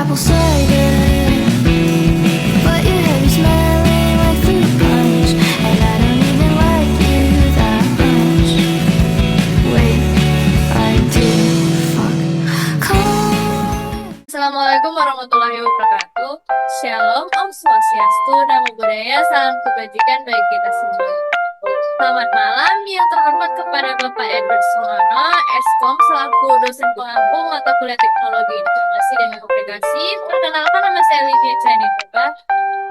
apple cider, but your hair is smelling like fruit punch, and I don't even like you that much. Wait until fuck come. Assalamualaikum warahmatullahi wabarakatuh. Shalom, Om Swastiastu, Namo Buddhaya, salam kebajikan bagi kita semua. Selamat malam yang terhormat kepada Bapak Edward Sunono, Eskom, selaku dosen pengampu mata kuliah Teknologi Informasi dan Komunikasi. Perkenalkan, nama saya Lydia Chanipurba.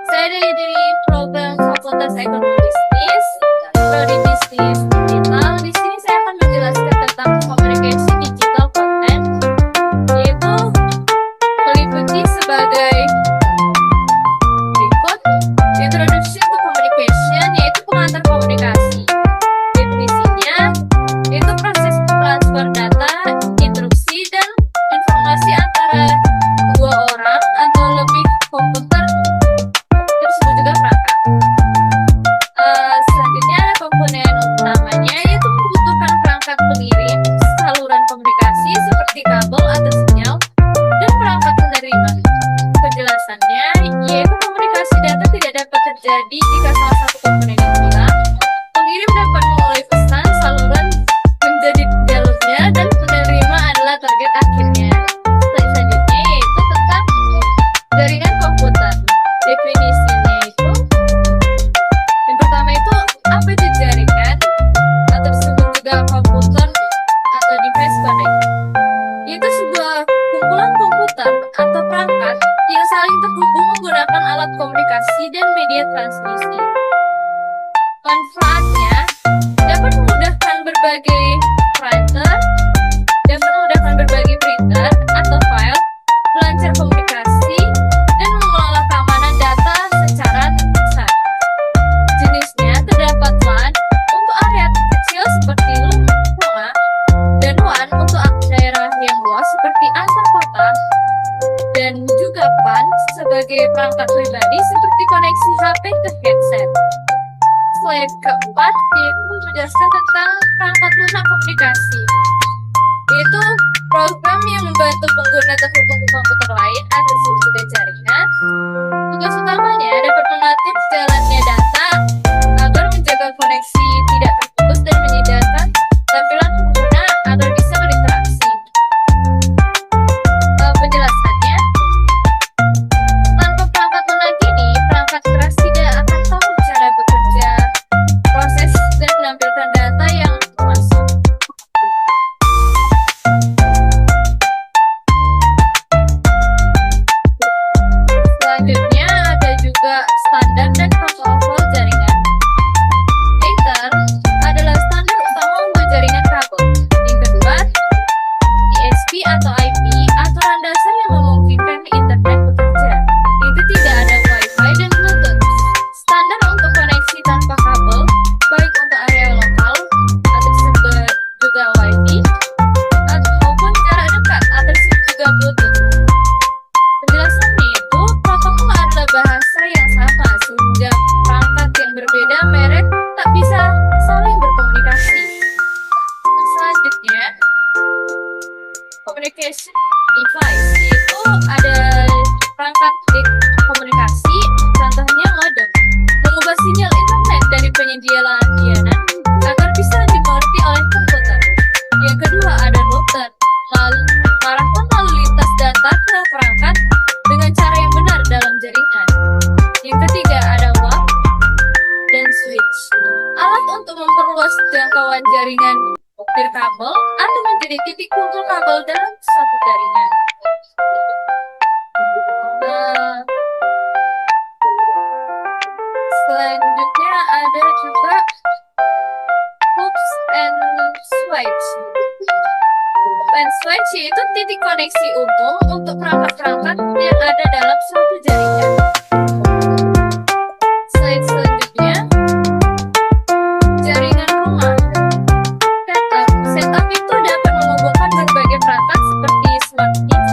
Saya dari program Fakultas Ekonomi Bisnis, Prodi Bisnis Digital. Di sini saya akan menjelaskan tentang komunikasi digital konten, yaitu meliputi sebagai berikut. Introduction to Communication, yaitu pengantar komunikasi. Definisinya, yaitu proses transfer data, instruksi, dan informasi antara dua orang atau lebih komputer, tersebut juga perangkat. Selanjutnya ada komponen utamanya, yaitu membutuhkan perangkat pengirim saluran komunikasi seperti kabel atau sinyal, dan perangkat penerima. Penjelasannya, yaitu komunikasi data tidak dapat terjadi jika salah satu komponen hilang. Pengirim dapat memulai pesan, saluran menjadi jalurnya, dan penerima adalah target akhirnya. Selanjutnya yaitu tentang jaringan komputer. Definisinya itu, yang pertama itu, apa itu jaringan atau disebut juga komputer atau device connect? Itu sebuah kumpulan komputer atau perangkat yang saling terhubung menggunakan alat komunikasi dan media transmisi. Manfaatnya dapat memudahkan berbagai printer, atau file, melancar komunikasi, dan mengelola keamanan data secara besar. Jenisnya terdapat LAN untuk area kecil seperti rumah, dan WAN untuk daerah yang luas seperti antar kota, dan juga PAN sebagai perangkat pribadi seperti koneksi HP ke headset. Slide keempat yaitu menjelaskan tentang perangkat lunak komunikasi, yaitu program yang membantu pengguna terhubung ke komputer lain atau disebut juga jaringan. Tugas utamanya dapat mengatur jalannya data agar menjaga koneksi tidak terputus dan menyediakan tampilan pengguna agar bisa berinteraksi. Penjelasannya, tanpa perangkat lunak ini, perangkat keras tidak akan tahu cara bekerja, proses, dan menampilkan data yang masuk. Selanjutnya ada juga standar dan protokol jaringan. Ether adalah standar utama untuk jaringan kabel. Yang kedua, ISP atau IP atau landasan yang memungkinkan internet bekerja. Yang ketiga ada Wi-Fi dan Bluetooth, standar untuk koneksi tanpa kabel, baik untuk area lokal atau disebut juga Wi-Fi, maupun jarak dekat atau disebut juga Bluetooth. Penjelasannya itu, protokol adalah bahasa yang sama sehingga perangkat yang berbeda merek tak bisa saling berkomunikasi. Selanjutnya, communication device, yaitu ada perangkat komunikasi, contohnya modem, mengubah sinyal internet dari penyedia layanan agar bisa dimengerti oleh komputer. Yang kedua ada router, mengarahkan lalu lintas data ke perangkat dengan cara yang benar dalam jaringan. Yang ketiga ada WAP dan switch, alat untuk memperluas jangkauan jaringan kabel atau menjadi titik kumpul kabel dalam satu jaringan. Selanjutnya ada juga hoops and switch. Hoop and switch yaitu titik koneksi umum untuk perangkat-perangkat yang ada dalam suatu jaringan. Slide selanjutnya, jaringan rumah. Setup itu dapat menghubungkan berbagai perangkat seperti smart TV,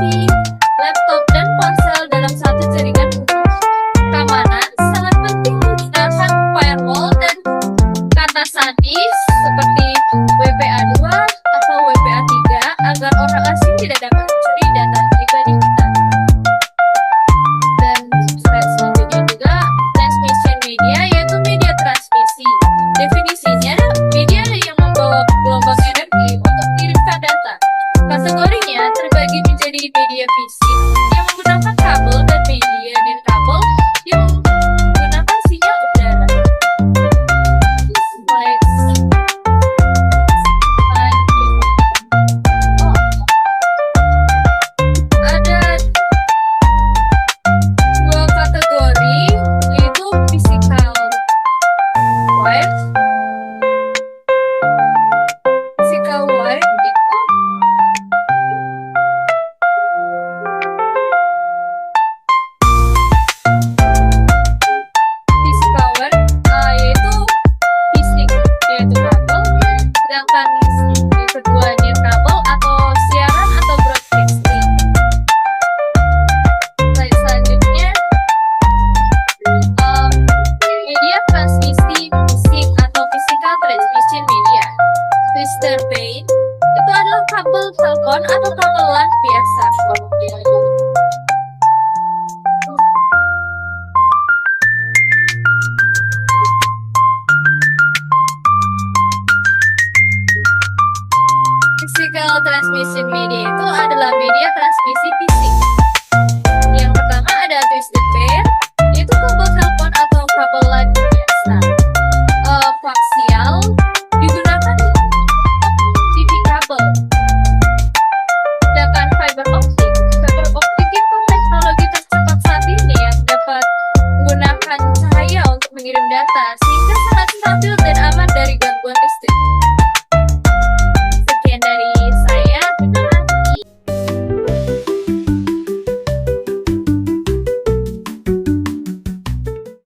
laptop, dan ponsel dalam satu jaringan umum. Keamanan sangat penting menggunakan firewall dan kata sandi seperti WPA2 atau WPA3 agar orang asing tidak dapat mencuri data pribadi kita. media fisik yang menggunakan kabel dan media nirkabel yang menggunakan sinyal udara. Ada dua kategori, yaitu physical wave. Physical wave itu physical wave yaitu fisik, yaitu kabel, sedangkan yang kedua nirkabel atau siaran atau broadcasting. Selanjutnya media transmisi musik atau physical transmission media. Twister band itu adalah kabel telepon atau kabel LAN biasa. Physical transmission media itu adalah media transmisi fisik